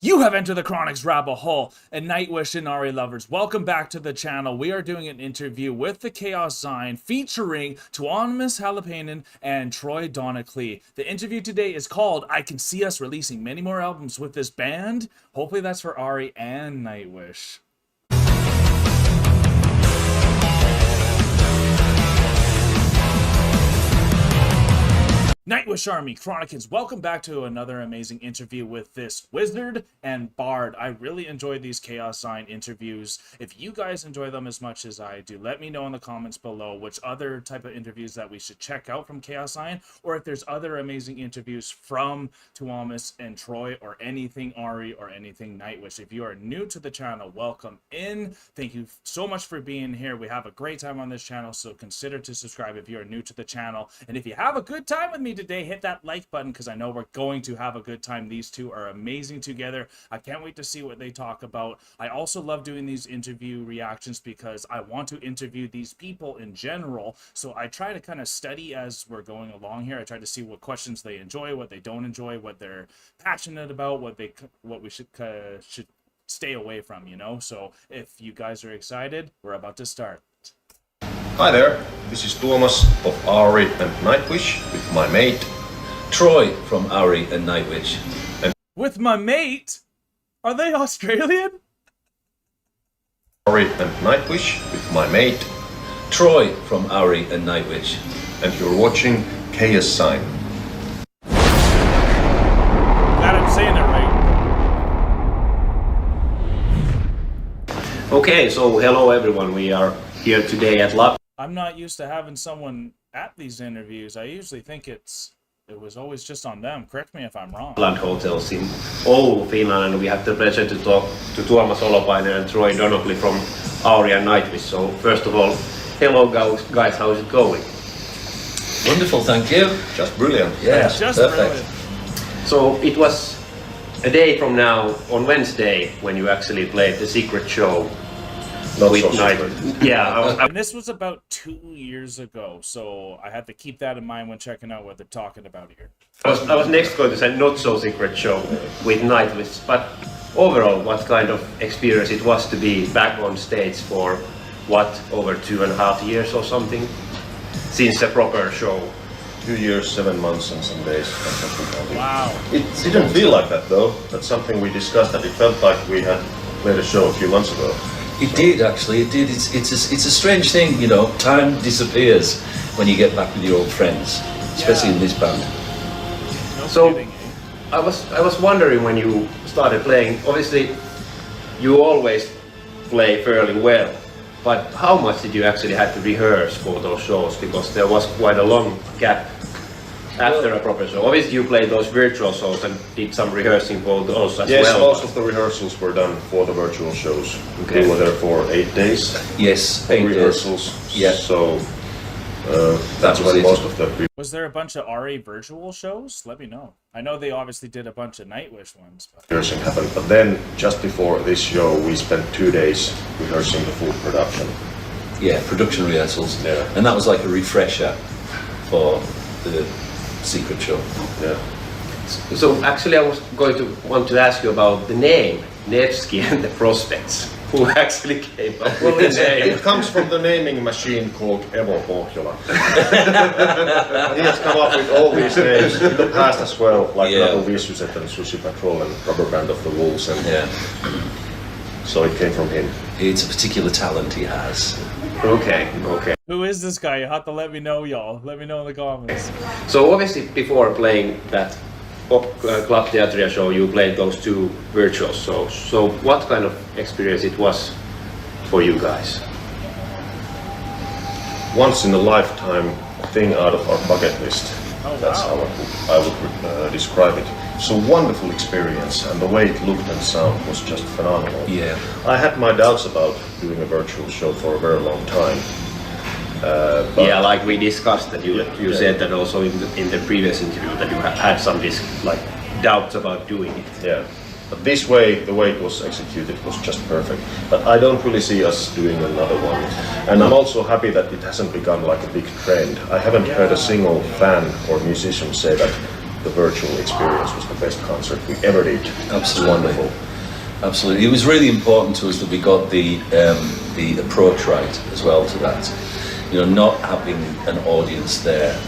You have entered the Chronic's rabbit hole, and Nightwish and Auri lovers, welcome back to the channel. We are doing an interview with the Chaoszine featuring Tuomas, Holpainen, and Troy Donockley. The interview today is called I Can See Us Releasing Many More Albums with This Band. Hopefully that's for Auri and Nightwish. Nightwish Army Chronicans, welcome back to another amazing interview with this wizard and bard. I really enjoyed these Chaoszine interviews. If you guys enjoy them as much as I do, let me know in the comments below which other type of interviews that we should check out from Chaoszine, or if there's other amazing interviews from Tuomas and Troy, or anything Auri, or anything Nightwish. If you are new to the channel, welcome in. Thank you so much for being here. We have a great time on this channel, so consider to subscribe if you are new to the channel. And if you have a good time with me today, hit that like button because I know we're going to have a good time. These two are amazing together. I can't wait to see what they talk about. I also love doing these interview reactions because I want to interview these people in general, so I try to kind of study as we're going along here. I try to see what questions they enjoy, what they don't enjoy, what they're passionate about, what we should stay away from, you know. So if you guys are excited, we're about to start. Hi there, this is Tuomas of Auri and Nightwish with my mate Troy from Auri and Nightwish. And with my mate? Are they Australian? Auri and Nightwish with my mate Troy from Auri and Nightwish. And you're watching Chaoszine. Glad I'm saying it right. Okay, so hello everyone, we are here today at Lab. I'm not used to having someone at these interviews. I usually think it was always just on them. Correct me if I'm wrong. Land Hotels in Oulu, Finland, and we have the pleasure to talk to Tuomas Holpainen and Troy Donockley from Auri and Nightwish. So first of all, hello guys, how's it going? Wonderful, thank you. Just brilliant. Yeah, just perfect. brilliant. So it was a day from now, on Wednesday, when you actually played the secret show. Not with so Nightwish. secret. Yeah, And this was about 2 years ago, so I had to keep that in mind when checking out what they're talking about here. I was next going to say not so secret show with Nightwish, but overall, what kind of experience it was to be back on stage for over 2.5 years or something since a proper show. 2 years, 7 months and some days. Wow. It didn't feel like that though. That's something we discussed, that it felt like we had played a show a few months ago. It did actually, it did. It's a strange thing, you know, time disappears when you get back with your old friends, especially in this band. No So- kidding, eh? I was wondering when you started playing, obviously you always play fairly well, but how much did you actually have to rehearse for those shows, because there was quite a long gap after a proper show. Obviously you played those virtual shows and did some rehearsing for those as Yes, well. most of the rehearsals were done for the virtual shows. Okay. We were there for 8 days. Yes, of 8 days. rehearsals. Yeah. So That that's was when it. most of the Was there a bunch of Auri virtual shows? Let me know. I know they obviously did a bunch of Nightwish ones, but rehearsing happened. But then, just before this show, we spent 2 days rehearsing the full production. Yeah, production rehearsals. Yeah. And that was like a refresher for the secret show. Yeah. So actually I was going to want to ask you about the name, Nevsky and the Prospects. Who actually came up with the name? It comes from the naming machine called Evo Pohjola. He has come up with all these names in the past as well, like Yeah. Nato Visuset and Sushi Patrol and Rubber Band of the Wolves, and Yeah, so it came from him. it's a particular talent he has. Okay. who is this guy? You have to let me know, y'all. Let me know in the comments. So obviously before playing that Club Theatria show, you played those 2 virtual shows. So what kind of experience it was for you guys? Once in a lifetime thing out of our bucket list. Oh, That's wow. how I would describe it. It's a wonderful experience, and the way it looked and sound was just phenomenal. Yeah. I had my doubts about doing a virtual show for a very long time. But Yeah, like we discussed that you Yeah. said that also in the previous interview that you had some doubts about doing it. Yeah, but this way, the way it was executed was just perfect. But I don't really see us doing another one. And I'm also happy that it hasn't become like a big trend. I haven't heard a single fan or musician say that the virtual experience was the best concert we ever did. Absolutely. It's wonderful. Absolutely. It was really important to us that we got the approach right as well to that. You know, not having an audience there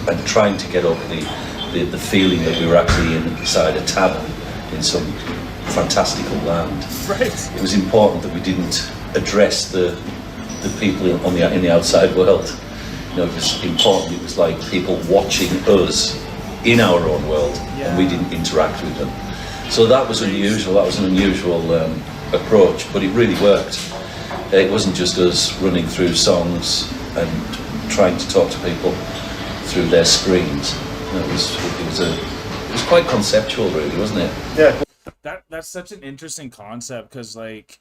and trying to get up the feeling that we were actually inside a tavern in some fantastical land. Right. It was important that we didn't address the people in the outside world. You know, it was important. It was like people watching us in our own world, and we didn't interact with them. So that was unusual. That was an unusual approach, but it really worked. It wasn't just us running through songs and trying to talk to people through their screens. You know, it was quite conceptual, really, wasn't it? Yeah. That's such an interesting concept, because like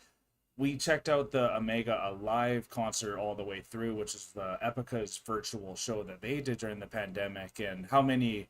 we checked out the Omega Alive concert all the way through, which is the Epica's virtual show that they did during the pandemic, and how many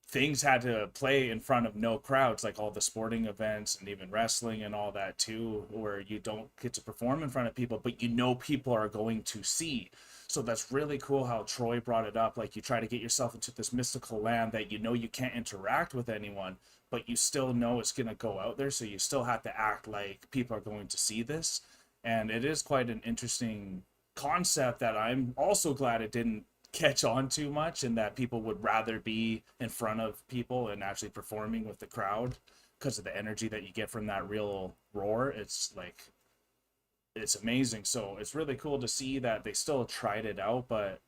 things had to play in front of no crowds, like all the sporting events and even wrestling and all that too, where you don't get to perform in front of people, but you know people are going to see. So that's really cool how Troy brought it up. Like, you try to get yourself into this mystical land that you know you can't interact with anyone, but you still know it's going to go out there. So you still have to act like people are going to see this. And it is quite an interesting concept that I'm also glad it didn't catch on too much, and that people would rather be in front of people and actually performing with the crowd because of the energy that you get from that real roar. It's like, it's amazing. So it's really cool to see that they still tried it out, but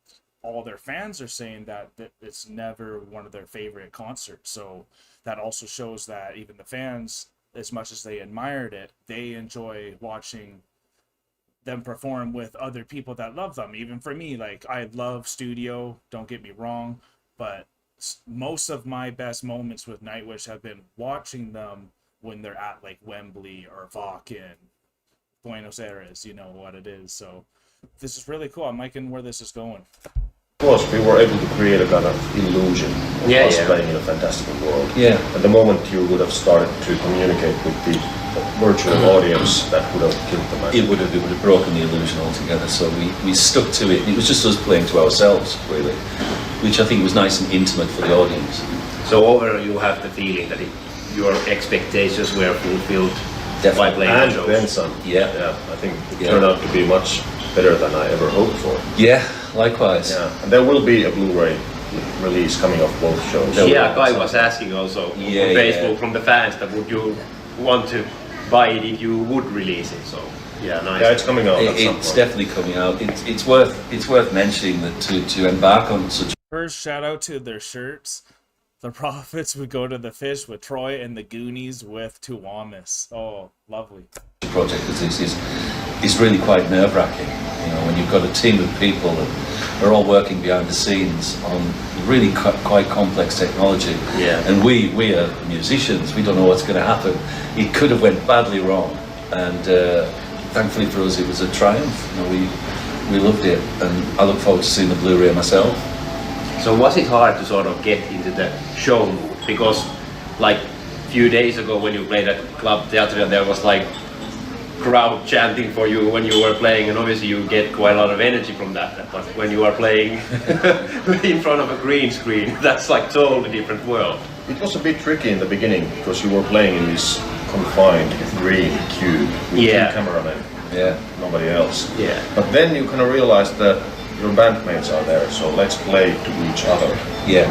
all their fans are saying that it's never one of their favorite concerts. So that also shows that even the fans, as much as they admired it, they enjoy watching them perform with other people that love them. Even for me, like, I love studio, don't get me wrong, but most of my best moments with Nightwish have been watching them when they're at like Wembley or Vakken, Buenos Aires, you know what it is. So this is really cool. I'm liking where this is going. Of course, we were able to create a kind of illusion of us playing in a fantastical world. Yeah. And the moment you would have started to communicate with the virtual audience, that would have killed the magic. It would have broken the illusion altogether. So we stuck to it. It was just us playing to ourselves, really, which I think was nice and intimate for the audience. So overall, you have the feeling that your expectations were fulfilled by playing And the shows. then some. Yeah. I think it turned out to be much better than I ever hoped for. Yeah, likewise. Yeah, and there will be a Blu-ray release coming off both shows. Yeah, Kai was asking also on Facebook from the fans that would you want to buy it if you would release it. So yeah, nice. Yeah, it's coming out. It's definitely coming out. It's worth mentioning that to embark on such. First, shout out to their shirts. The Prophets would go to the fish with Troy, and the Goonies with Tuomas. Oh, lovely. Project as this is really quite nerve-wracking. You know, when you've got a team of people that are all working behind the scenes on really quite complex technology. Yeah. And we are musicians. We don't know what's going to happen. It could have went badly wrong, and thankfully for us, it was a triumph. You know, we loved it, and I look forward to seeing the Blu-ray myself. So was it hard to sort of get into the show mood? Because like a few days ago when you played at Club Theatre, there was like crowd chanting for you when you were playing, and obviously you get quite a lot of energy from that. But when you are playing in front of a green screen, that's like totally different world. It was a bit tricky in the beginning because you were playing in this confined green cube with two cameramen, nobody else. Yeah. But then you kind of realize that your bandmates are there, so let's play to each other,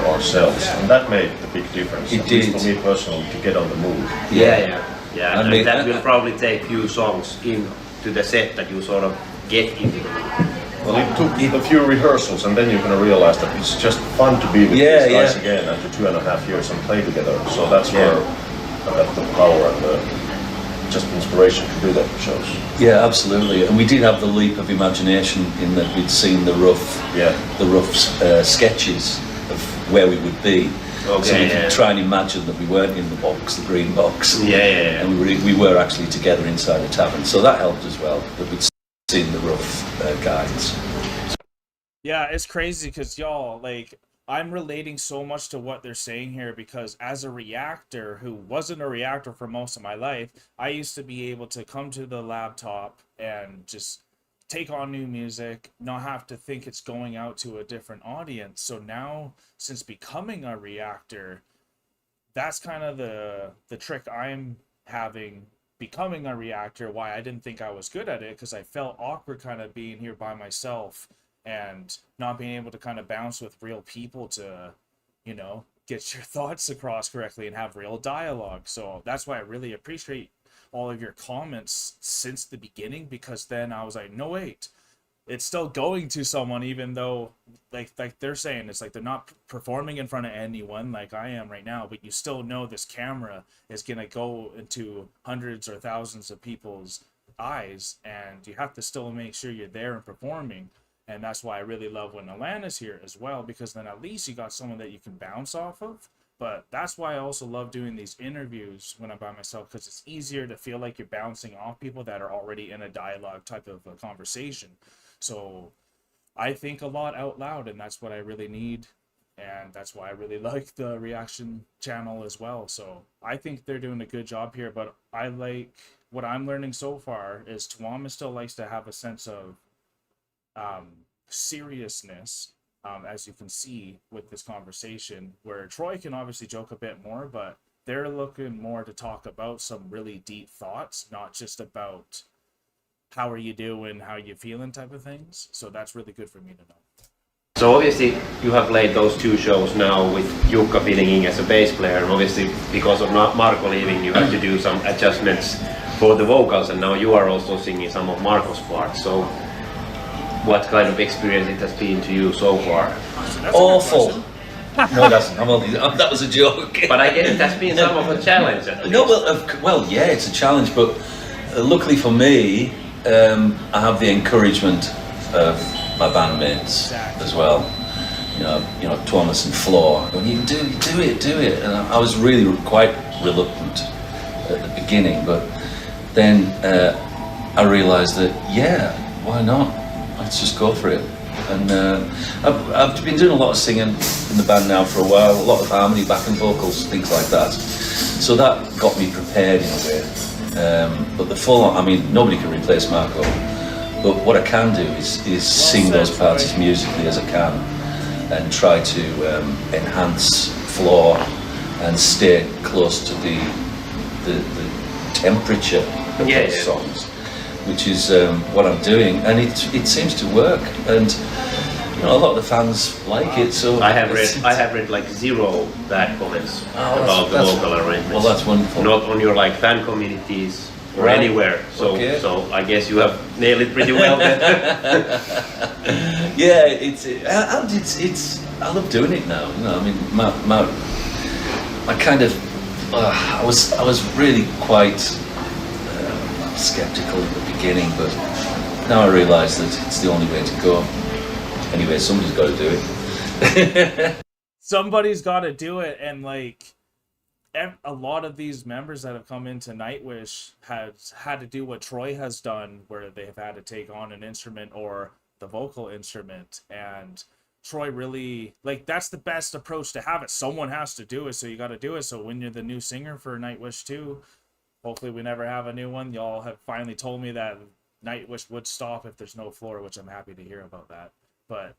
ourselves, and that made the big difference. It at least did. for me personally, to get on the move. Yeah, I mean, that will probably take few songs into the set that you sort of get into the mood. Well, it took a few rehearsals, and then you're going to realize that it's just fun to be with these guys again after 2.5 years and play together. So that's where I got the power and the just inspiration to do the shows. Yeah, absolutely. And we did have the leap of imagination in that we'd seen the rough sketches of where we would be. So we could try and imagine that we weren't in the box, the green box. And we were actually together inside a tavern. So that helped as well, that we'd seen the rough guides. Yeah, it's crazy because y'all, like, I'm relating so much to what they're saying here because as a reactor who wasn't a reactor for most of my life, I used to be able to come to the laptop and just take on new music, not have to think it's going out to a different audience. So now, since becoming a reactor, that's kind of the trick I'm having becoming a reactor, why I didn't think I was good at it, because I felt awkward kind of being here by myself and not being able to kind of bounce with real people to, you know, get your thoughts across correctly and have real dialogue. So that's why I really appreciate all of your comments since the beginning, because then I was like, no, wait, it's still going to someone, even though like they're saying it's like they're not performing in front of anyone like I am right now, but you still know this camera is gonna go into hundreds or thousands of people's eyes, and you have to still make sure you're there and performing. And that's why I really love when Alanna's here as well, because then at least you got someone that you can bounce off of. But that's why I also love doing these interviews when I'm by myself, because it's easier to feel like you're bouncing off people that are already in a dialogue type of a conversation. So I think a lot out loud, and that's what I really need. And that's why I really like the reaction channel as well. So I think they're doing a good job here, but I like what I'm learning so far is Tuomas still likes to have a sense of seriousness, as you can see with this conversation, where Troy can obviously joke a bit more, but they're looking more to talk about some really deep thoughts, not just about how are you doing, how you feeling type of things. So that's really good for me to know. So obviously you have played those 2 shows now with Jukka filling in as a bass player, and obviously because of Marco leaving you had to do some adjustments for the vocals, and now you are also singing some of Marco's parts. So what kind of experience it has been to you so far? Awful. No, that was a joke. But I guess it has been some of a challenge at least. No, well, yeah, it's a challenge, but luckily for me, I have the encouragement of my bandmates as well. You know, Tuomas and Flo going, you can do it. And I was really quite reluctant at the beginning, but then I realised that, yeah, why not? Let's just go for it. And I've been doing a lot of singing in the band now for a while, a lot of harmony, backing vocals, things like that. So that got me prepared in a way. But the full-on, I mean, nobody can replace Marco. But what I can do is sing those parts as musically as I can and try to enhance floor and stay close to the temperature of those songs, which is what I'm doing, and it seems to work, and you know, a lot of the fans like it. So I have read like 0 bad comments about the vocal arrangements. Well, that's wonderful. Not on your like fan communities or anywhere. So okay. So I guess you have nailed it pretty well then. Yeah, it's I love doing it now. You know, I mean, my kind of I was really quite skeptical at the beginning, but now I realise that it's the only way to go. Anyway, somebody's got to do it. Somebody's got to do it, and like a lot of these members that have come into Nightwish has had to do what Troy has done, where they have had to take on an instrument or the vocal instrument, and Troy really, like, that's the best approach to have it. Someone has to do it, so you got to do it. So when you're the new singer for Nightwish 2, hopefully we never have a new one. Y'all have finally told me that Nightwish would stop if there's no floor, which I'm happy to hear about that. But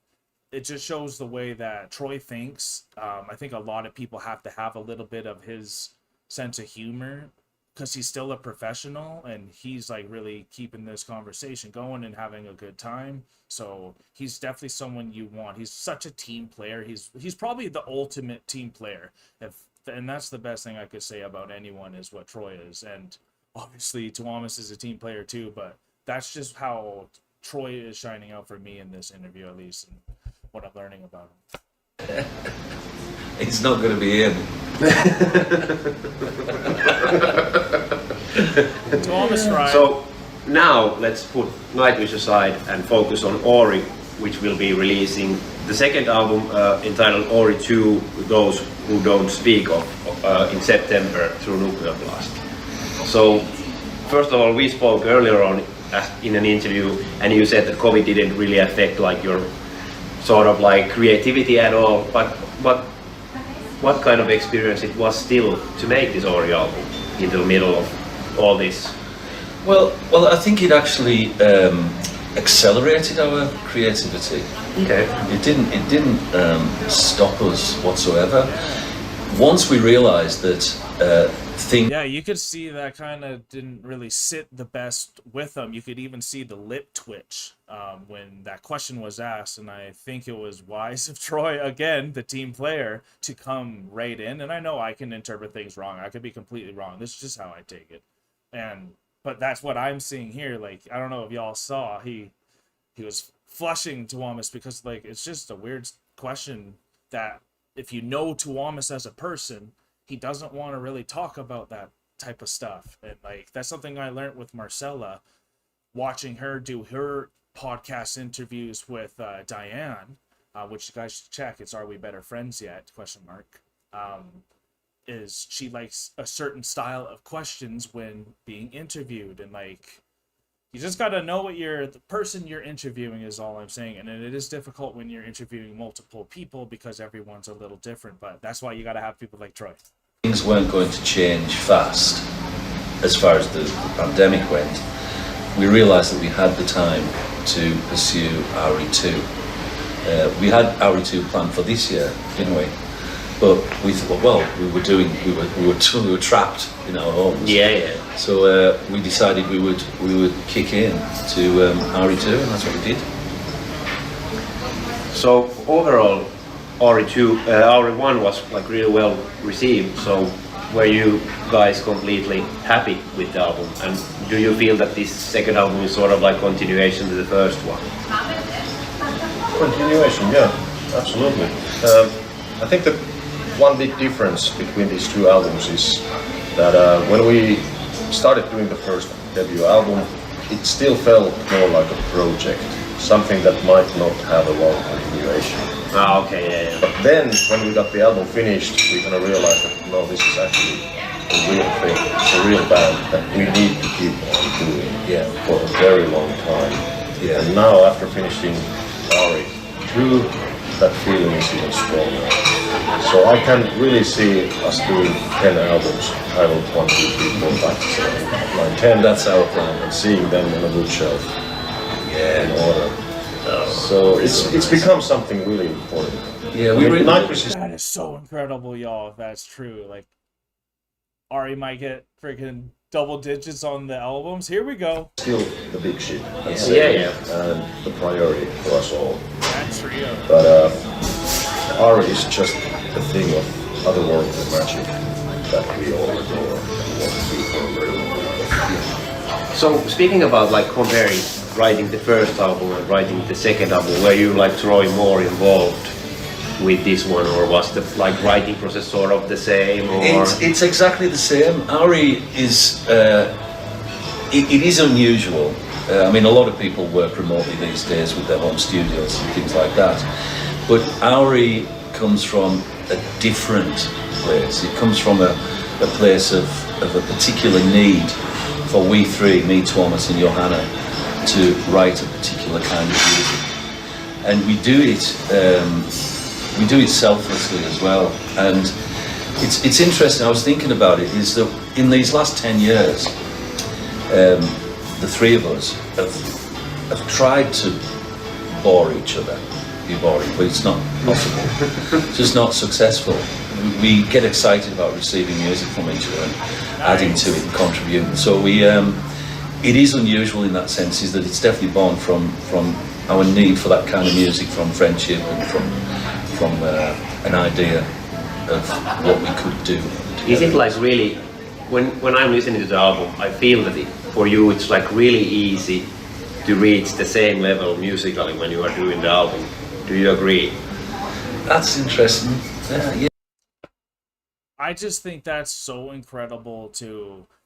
it just shows the way that Troy thinks. I think a lot of people have to have a little bit of his sense of humor, because he's still a professional and he's like really keeping this conversation going and having a good time. So he's definitely someone you want. He's such a team player. He's probably the ultimate team player. And that's the best thing I could say about anyone, is what Troy is. And obviously Tuomas is a team player too, but that's just how Troy is shining out for me in this interview, at least, and what I'm learning about him. It's not going to be him. Tuomas, right? So now let's put Nightwish aside and focus on Auri, which will be releasing the second album entitled Auri 2, Those Who Don't Speak of, in September through Nuclear Blast. So first of all, we spoke earlier on in an interview, and you said that COVID didn't really affect like your sort of like creativity at all, but what kind of experience it was still to make this Auri album in the middle of all this? Well, I think it actually accelerated our creativity. Okay. It didn't stop us whatsoever. Once we realised that things. Yeah, you could see that kind of didn't really sit the best with them. You could even see the lip twitch when that question was asked, and I think it was wise of Troy, again, the team player, to come right in. And I know I can interpret things wrong. I could be completely wrong. This is just how I take it. But that's what I'm seeing here. Like, I don't know if y'all saw, he was flushing Tuomas because, like, it's just a weird question that if you know Tuomas as a person, he doesn't want to really talk about that type of stuff. And, like, that's something I learned with Marcella, watching her do her podcast interviews with Diane, which you guys should check. It's Are We Better Friends Yet? ? Is she likes a certain style of questions when being interviewed, and like you just got to know what the person you're interviewing is, all I'm saying. And it is difficult when you're interviewing multiple people because everyone's a little different, but that's why you got to have people like Troy. Things weren't going to change fast as far as the pandemic went. We realised that we had the time to pursue Auri 2. We had Auri 2 planned for this year, didn't we? But we thought, well, we were trapped in our homes. Yeah. So we decided we would kick in to Auri 2, and that's what we did. So overall, Auri 1 was like really well received. So were you guys completely happy with the album? And do you feel that this second album is sort of like continuation to the first one? Continuation, yeah, absolutely. I think that one big difference between these two albums is that when we started doing the first debut album, it still felt more like a project, something that might not have a long continuation. Okay, yeah. But then, when we got the album finished, we kind of realized that no, this is actually a real thing. It's a real band that we need to keep on doing for a very long time. Yeah. And now, after finishing Auri 2, that feeling is even stronger. So I can really see us doing 10 albums. I will 1, 2, 3, 4, 5, 6, 7, 8, 9, 10. That's our plan, and seeing them on a bookshelf in order. So it's become something really important. Yeah, we really. That is so incredible, y'all. If that's true, like Auri might get freaking double digits on the albums. Here we go. Still the big shit. Yeah. And the priority for us all. That trio. But Auri is just a thing of otherworldly magic that we all adore and want to do for a very long time. So speaking about like comparing writing the first album and writing the second album, were you like Troy more involved with this one, or was the like writing process sort of the same? Or It's exactly the same. Auri is it is unusual. I mean, a lot of people work remotely these days with their home studios and things like that. But Auri comes from a different place. It comes from a place of a particular need for we three, me, Tuomas and Johanna, to write a particular kind of music. And we do it selflessly as well. And it's interesting, I was thinking about it, is that in these last 10 years, the three of us have tried to bore each other. Be boring, but it's not possible. It's just not successful. We get excited about receiving music from each other and adding to it and contributing. So it is unusual in that sense, is that it's definitely born from our need for that kind of music, from friendship and from an idea of what we could do together. is it like really, when I'm listening to the album, I feel that for you it's like really easy to reach the same level musically when you are doing the album. Do you agree? That's interesting. Yeah. I just think that's so incredible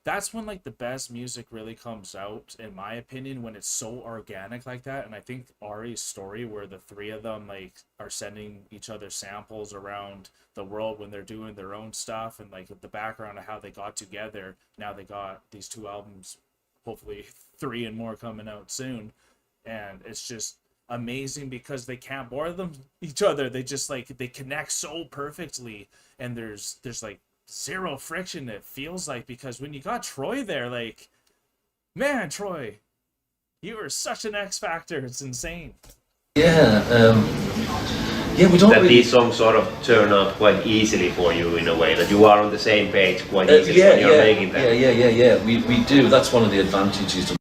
that's when like the best music really comes out, in my opinion, when it's so organic like that. And I think Auri's story, where the three of them like are sending each other samples around the world when they're doing their own stuff, and like the background of how they got together. Now they got these 2 albums, hopefully 3 and more coming out soon, and it's just amazing because they can't bore each other. They just like they connect so perfectly, and there's like zero friction, it feels like, because when you got Troy there, like, man, Troy, You are such an X factor. It's insane. Yeah, we don't That really. these songs sort of turn out quite easily for you in a way, that you are on the same page quite easily when you're making them. Yeah. We do. That's one of the advantages of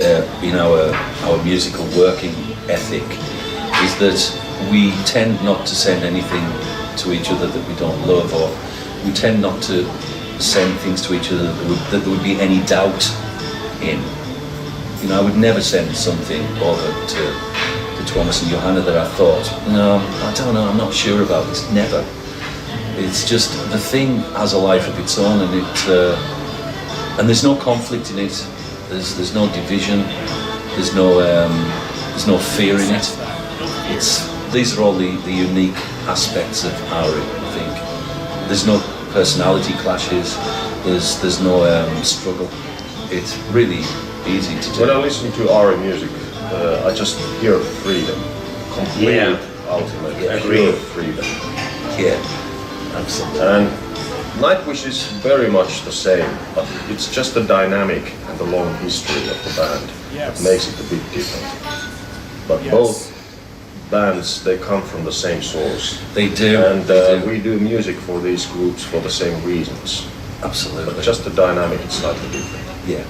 our musical working ethic, is that we tend not to send anything to each other that we don't love, or we tend not to send things to each other that there would be any doubt in. You know, I would never send something over to Tuomas and Johanna that I thought, no, I don't know, I'm not sure about this. Never. It's just, the thing has a life of its own, and there's no conflict in it. There's no division. There's no fear in it. These are all the unique aspects of Auri, I think. There's no personality clashes. There's no struggle. It's really easy to do. When I listen to Auri music, I just hear freedom, complete, ultimate, pure freedom. Yeah, absolutely. And Nightwish is very much the same, but it's just the dynamic and the long history of the band that makes it a bit different. But both bands, they come from the same source. They do. And we do music for these groups for the same reasons. Absolutely. But just the dynamic is slightly different. Yeah.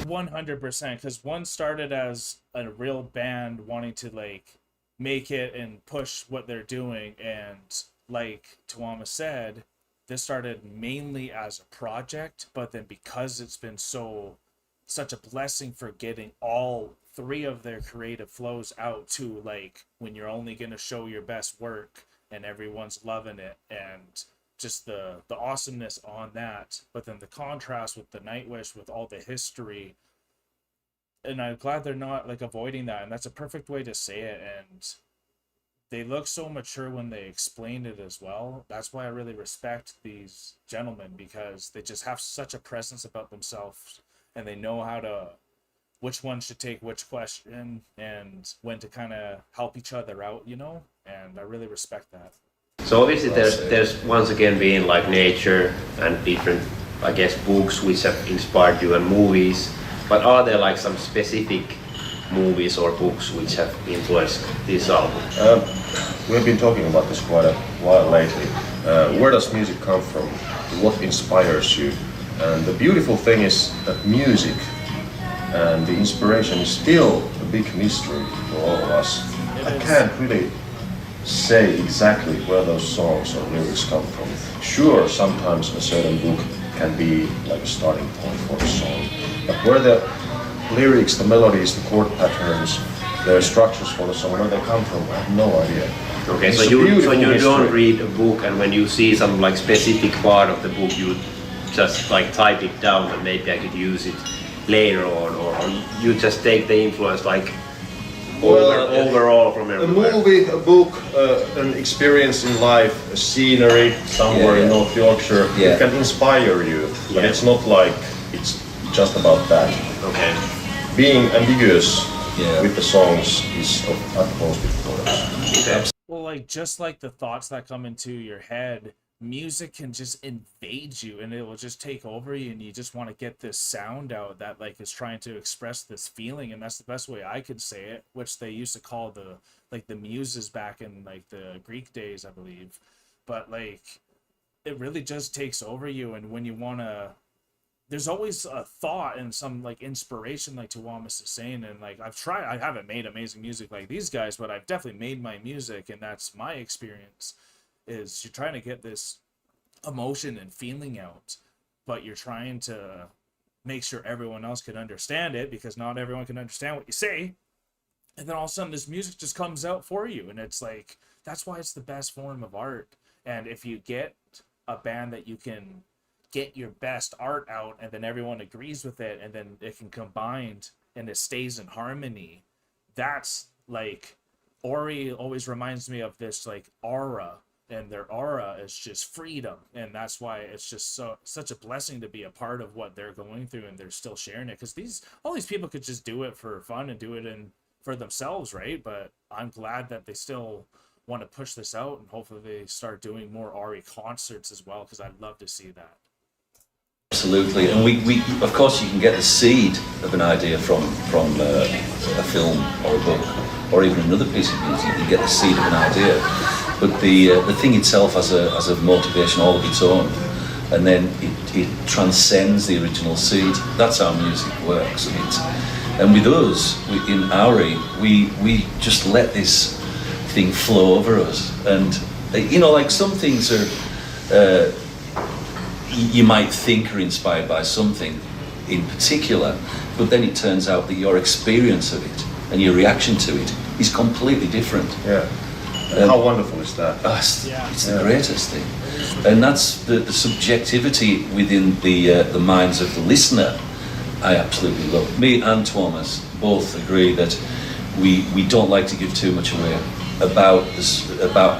100%, because one started as a real band wanting to like make it and push what they're doing, and like Tuomas said, this started mainly as a project, but then because it's been such a blessing for getting all three of their creative flows out to, like, when you're only going to show your best work and everyone's loving it, and just the awesomeness on that, but then the contrast with the Nightwish, with all the history, and I'm glad they're not like avoiding that, and that's a perfect way to say it. And they look so mature when they explain it as well. That's why I really respect these gentlemen, because they just have such a presence about themselves, and they know which one should take which question and when to kind of help each other out, you know, and I really respect that. So obviously there's once again being like nature and different, I guess, books which have inspired you and movies, but are there like some specific movies or books which have influenced this album? We've been talking about this quite a while lately. Where does music come from? What inspires you? And the beautiful thing is that music and the inspiration is still a big mystery for all of us. I can't really say exactly where those songs or lyrics come from. Sure, sometimes a certain book can be like a starting point for a song, but where the lyrics, the melodies, the chord patterns, the structures for the song, where they come from, I have no idea. Okay, It's so a you beautiful don't history. read a book, and when you see some like specific part of the book, you just like type it down and maybe I could use it later on, or you just take the influence like overall from A everywhere. movie, a book, an experience in life, a scenery somewhere in North Yorkshire, it can inspire you, but it's not like it's just about that. Okay. Being ambiguous with the songs is of utmost importance. Okay. Well, like, just like the thoughts that come into your head, music can just invade you, and it will just take over you, and you just want to get this sound out that like is trying to express this feeling. And that's the best way I could say it, which they used to call the muses back in like the Greek days, I believe. But like, it really just takes over you, and when you want to, there's always a thought and some like inspiration, like Tuomas is saying. And like, I haven't made amazing music like these guys, but I've definitely made my music, and that's my experience, is you're trying to get this emotion and feeling out, but you're trying to make sure everyone else can understand it, because not everyone can understand what you say. And then all of a sudden this music just comes out for you, and it's like, that's why it's the best form of art. And if you get a band that you can get your best art out, and then everyone agrees with it, and then it can combine and it stays in harmony, that's like, Auri always reminds me of this like aura, and their aura is just freedom, and that's why it's just such a blessing to be a part of what they're going through, and they're still sharing it, because all these people could just do it for fun and do it for themselves, right? But I'm glad that they still want to push this out, and hopefully they start doing more Auri concerts as well, because I'd love to see that. Absolutely, and we of course you can get the seed of an idea from a film or a book or even another piece of music. You can get the seed of an idea, but the thing itself has a motivation all of its own, and then it transcends the original seed. That's how music works, and with us in Auri, we just let this thing flow over us, and like some things are. You might think are inspired by something in particular, but then it turns out that your experience of it and your reaction to it is completely different. Yeah. And how wonderful is that? It's the greatest thing. And that's the subjectivity within the minds of the listener. I absolutely love. Me and Tuomas both agree that we don't like to give too much away about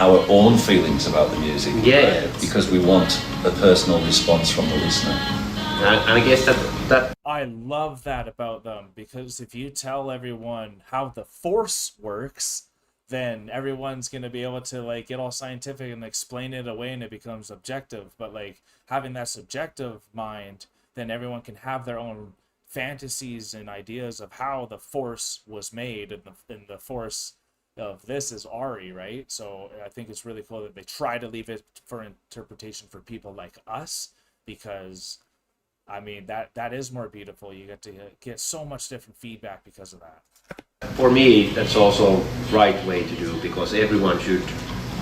our own feelings about the music. Yeah. Because we want a personal response from the listener. And I guess that I love that about them, because if you tell everyone how the force works, then everyone's going to be able to like get all scientific and explain it away, and it becomes objective. But like having that subjective mind, then everyone can have their own fantasies and ideas of how the force was made, and the force of this is Auri, right? So I think it's really cool that they try to leave it for interpretation for people like us, because I mean that is more beautiful. You get to get so much different feedback because of that. for me that's also right way to do, because everyone should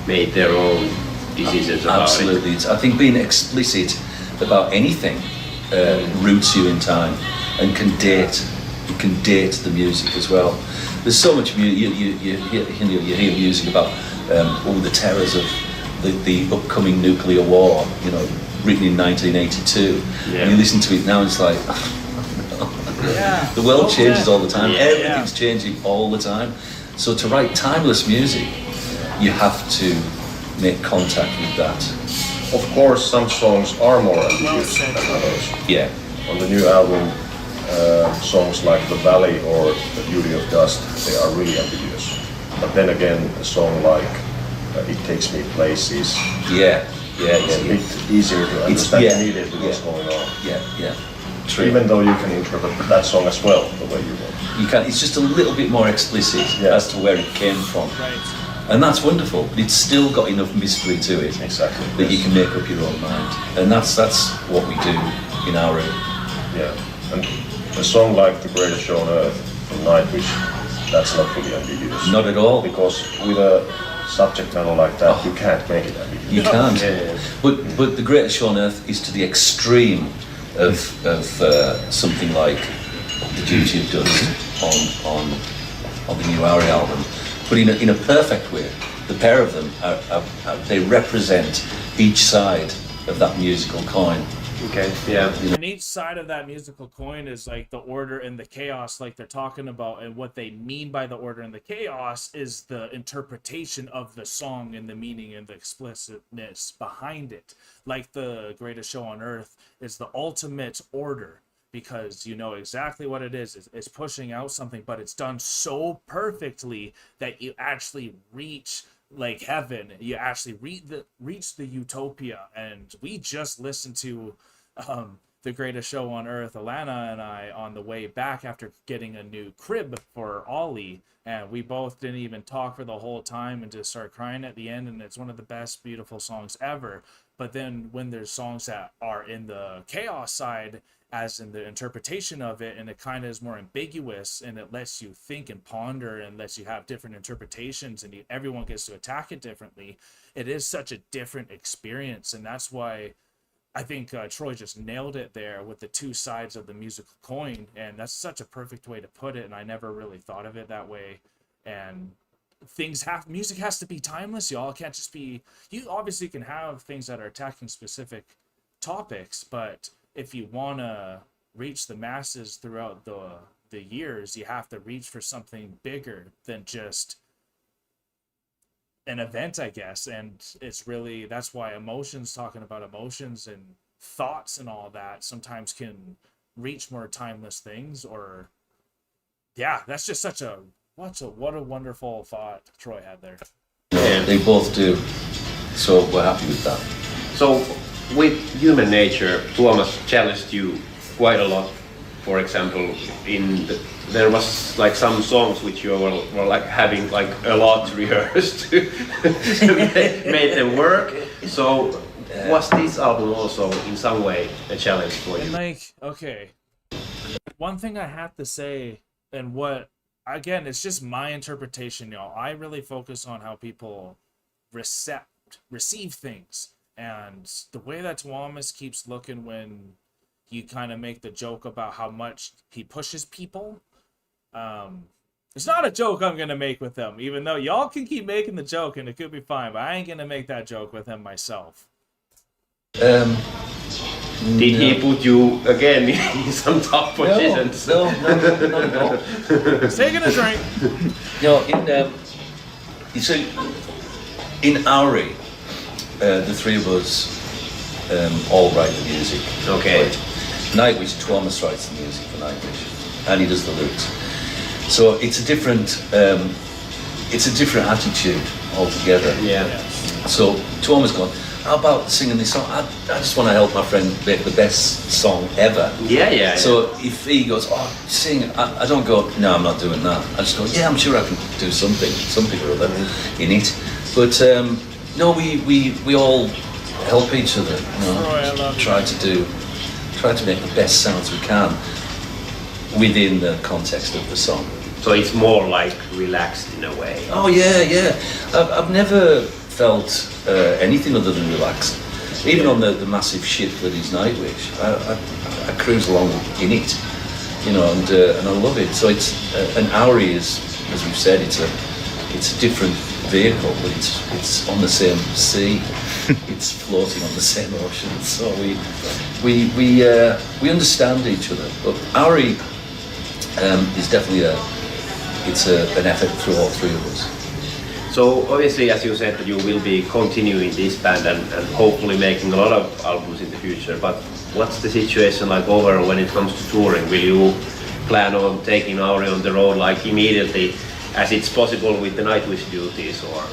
make their own decisions about Absolutely. it. I think being explicit about anything roots you in time and can date the music as well. There's so much you hear music about all the terrors of the upcoming nuclear war, written in 1982. Yeah. And you listen to it now, and it's like, the world changes all the time. Yeah. Everything's changing all the time. So to write timeless music, you have to make contact with that. Of course, some songs are more ambiguous than others. Yeah. On the new album, songs like The Valley or The Beauty of Dust, they are really ambiguous. But then again, a song like It Takes Me Places, it's a bit easier to understand immediately what's going on. Yeah. True. Even though you can interpret that song as well the way you want. You can. It's just a little bit more explicit as to where it came from. Right. And that's wonderful, but it's still got enough mystery to it Exactly. that you can make up your own mind. And that's what we do in our room. Yeah. And a song like The Greatest Show on Earth from Nightwish, that's not really ambiguous. Not at all. Because with a subject matter like that, you can't make it ambiguous. You can't. Yeah. But The Greatest Show on Earth is to the extreme of something like The Duty of Dust on the new Auri album. But in a perfect way. The pair of them they represent each side of that musical coin. Okay, yeah. And each side of that musical coin is like the order and the chaos, like they're talking about, and what they mean by the order and the chaos is the interpretation of the song and the meaning and the explicitness behind it. Like The Greatest Show on Earth is the ultimate order, because you know exactly what it is. It's pushing out something, but it's done so perfectly that you actually reach like heaven. You actually reach the utopia. And we just listened to The Greatest Show on Earth, Alanna and I, on the way back after getting a new crib for Ollie, and we both didn't even talk for the whole time and just started crying at the end. And it's one of the best beautiful songs ever. But then when there's songs that are in the chaos side, as in the interpretation of it, and it kind of is more ambiguous, and it lets you think and ponder and lets you have different interpretations, and everyone gets to attack it differently. It is such a different experience, and that's why I think Troy just nailed it there with the two sides of the musical coin, and that's such a perfect way to put it, and I never really thought of it that way. And music has to be timeless, y'all. It can't just be, you obviously can have things that are attacking specific topics, but if you want to reach the masses throughout the years, you have to reach for something bigger than just an event, I guess. And it's really, that's why talking about emotions and thoughts and all that sometimes can reach more timeless things. Or that's just what a wonderful thought Troy had there. Yeah, they both do. So we're happy with that. So with human nature, Tuomas challenged you quite a lot. For example, there was like some songs which you were like having like a lot rehearsed to make them work. So was this album also in some way a challenge for you? And like, okay, one thing I have to say, and what, again, it's just my interpretation, y'all. I really focus on how people receive things, and the way that Tuomas keeps looking when you kind of make the joke about how much he pushes people. It's not a joke I'm gonna make with him, even though y'all can keep making the joke and it could be fine, but I ain't gonna make that joke with him myself. Did he put you again in some tough positions? No, not at all. He's taking a drink. In Auri, the three of us all write the music. Okay. Right? Nightwish, Tuomas writes the music for Nightwish, and he does the lyrics. So it's a different attitude altogether. Yeah. So Tuomas gone, how about singing this song? I just want to help my friend make the best song ever. Yeah. So if he goes, oh, sing, I don't go, no, I'm not doing that. I just go, yeah, I'm sure I can do something or other in it. But no, we all help each other. You know, try to make the best sounds we can within the context of the song. So it's more like relaxed in a way. Oh yeah. I've never felt anything other than relaxed. Even on the massive ship that is Nightwish, I cruise along in it, you know, and I love it. So it's an Auri is, as we've said, it's a different vehicle, but it's on the same sea. It's floating on the same ocean. So we understand each other. But Auri is definitely an effort through all three of us. So obviously, as you said, that you will be continuing this band and hopefully making a lot of albums in the future. But what's the situation like overall when it comes to touring? Will you plan on taking Auri on the road like immediately, as it's possible with the Nightwish duties, or?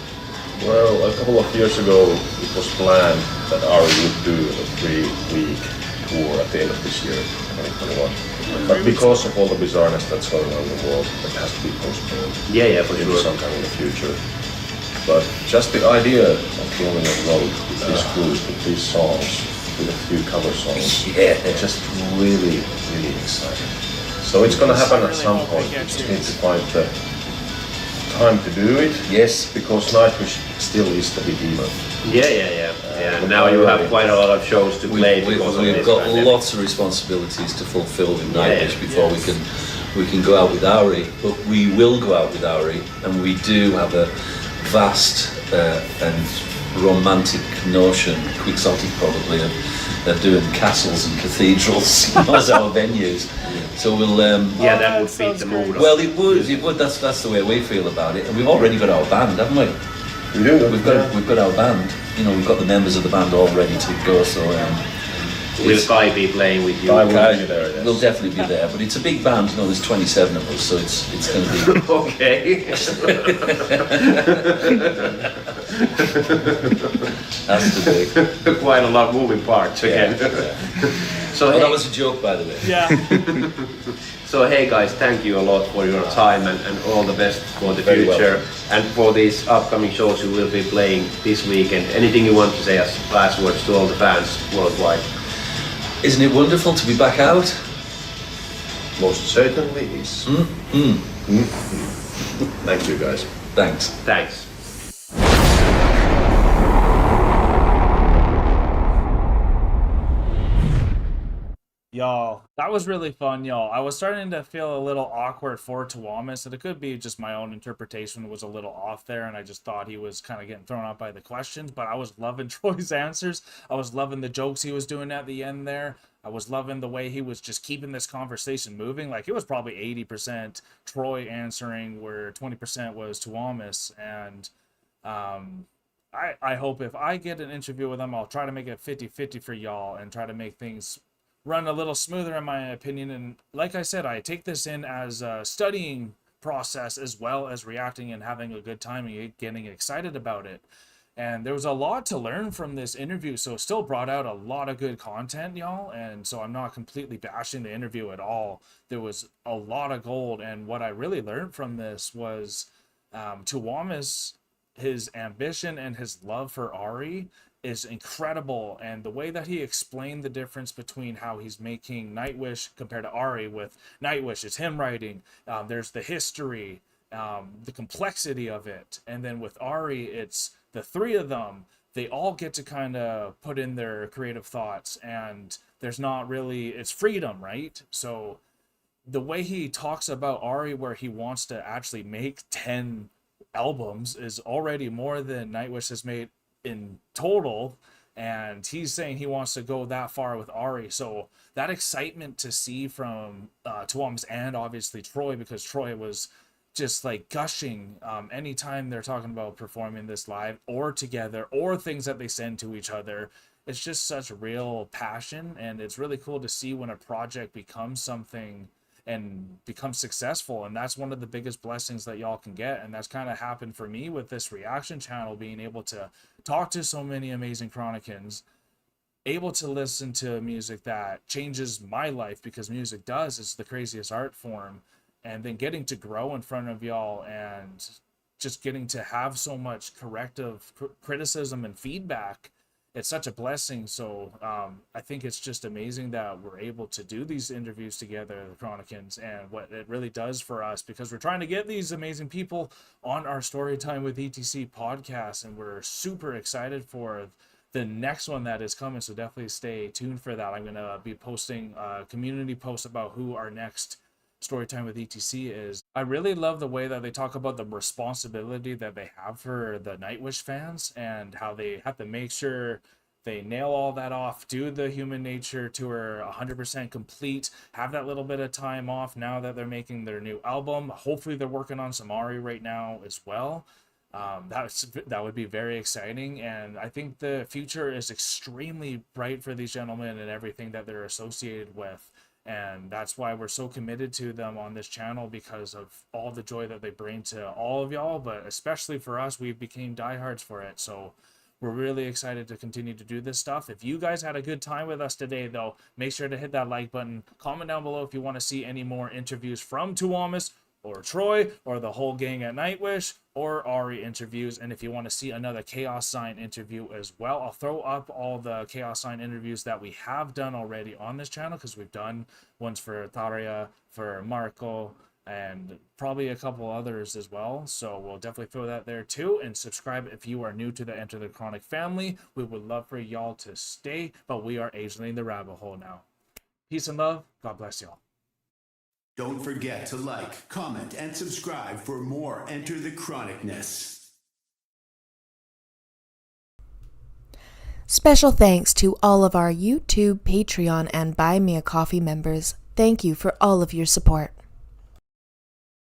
Well, a couple of years ago, it was planned that Auri would do a 3-week tour at the end of this year, 2021. But because of all the bizarreness that's going on in the world, it has to be postponed. Yeah, for into sure. sometime in the future. But just the idea of going on the road with this group, with these songs, with a few cover songs, it's just really, really exciting. So it's going to happen at some point. We just need to find the time to do it. Yes, because Nightwish still is the behemoth. Yeah. Now you have quite a lot of shows to play. We've got lots of responsibilities to fulfil with Nightwish before we can go out with Auri. But we will go out with Auri, and we do have a vast and romantic notion, quixotic probably, of doing castles and cathedrals as our venues. So we'll that would fit the mood. Well, it would. That's the way we feel about it, and we've already got our band, haven't we? We do. We've got our band. You know, we've got the members of the band all ready to go. So will Kai be playing with you? Kai will be there. Yes. We'll definitely be there. But it's a big band. You know, there's 27 of us, so it's going to be okay. Has to be quite a lot of moving parts again. So that was a joke, by the way. Yeah. So hey guys, thank you a lot for your time and all the best for the future and for these upcoming shows you will be playing this weekend. Anything you want to say as last words to all the fans worldwide? Isn't it wonderful to be back out? Most certainly is. Thank you guys. Thanks. Y'all, that was really fun, y'all. I was starting to feel a little awkward for Tuomas, and it could be just my own interpretation was a little off there, and I just thought he was kind of getting thrown out by the questions, but I was loving Troy's answers. I was loving the jokes he was doing at the end there. I was loving the way he was just keeping this conversation moving. Like, it was probably 80% Troy answering, where 20% was Tuomas, and I hope if I get an interview with him, I'll try to make it 50-50 for y'all and try to make things run a little smoother in my opinion. And like I said, I take this in as a studying process as well as reacting and having a good time and getting excited about it. And there was a lot to learn from this interview, so it still brought out a lot of good content, y'all. And so I'm not completely bashing the interview at all. There was a lot of gold, and what I really learned from this was Tuomas, his ambition and his love for Auri is incredible, and the way that he explained the difference between how he's making Nightwish compared to Auri. With Nightwish, it's him writing, there's the history, the complexity of it, and then with Auri, it's the three of them. They all get to kind of put in their creative thoughts, and there's not really, it's freedom, right? So the way he talks about Auri, where he wants to actually make 10 albums, is already more than Nightwish has made in total, and he's saying he wants to go that far with Auri. So that excitement to see from Tuomas and obviously Troy, because Troy was just like gushing anytime they're talking about performing this live or together or things that they send to each other. It's just such real passion, and it's really cool to see when a project becomes something and become successful. And that's one of the biggest blessings that y'all can get, and that's kind of happened for me with this reaction channel, being able to talk to so many amazing Chronicans, able to listen to music that changes my life, because music does, it's the craziest art form, and then getting to grow in front of y'all and just getting to have so much corrective criticism and feedback. It's such a blessing. So I think it's just amazing that we're able to do these interviews together, the Chronicans, and what it really does for us, because we're trying to get these amazing people on our Storytime with ETC podcast, and we're super excited for the next one that is coming. So definitely stay tuned for that. I'm going to be posting a community post about who our next Storytime with ETC is. I really love the way that they talk about the responsibility that they have for the Nightwish fans, and how they have to make sure they nail all that off, do the Human Nature tour 100% complete, have that little bit of time off now that they're making their new album. Hopefully they're working on some Auri right now as well. That would be very exciting, and I think the future is extremely bright for these gentlemen and everything that they're associated with. And that's why we're so committed to them on this channel, because of all the joy that they bring to all of y'all, but especially for us, we became diehards for it. So we're really excited to continue to do this stuff. If you guys had a good time with us today, though, make sure to hit that like button. Comment down below if you want to see any more interviews from Tuomas or Troy or the whole gang at Nightwish, or Auri interviews. And if you want to see another Chaoszine interview as well, I'll throw up all the Chaoszine interviews that we have done already on this channel, because we've done ones for Taria, for Marco, and probably a couple others as well. So we'll definitely throw that there too. And subscribe if you are new to the Enter the Chronic family. We would love for y'all to stay, but we are ageling the rabbit hole now. Peace and love. God bless y'all. Don't forget to like, comment, and subscribe for more Enter the Chronicness. Special thanks to all of our YouTube, Patreon, and Buy Me a Coffee members. Thank you for all of your support.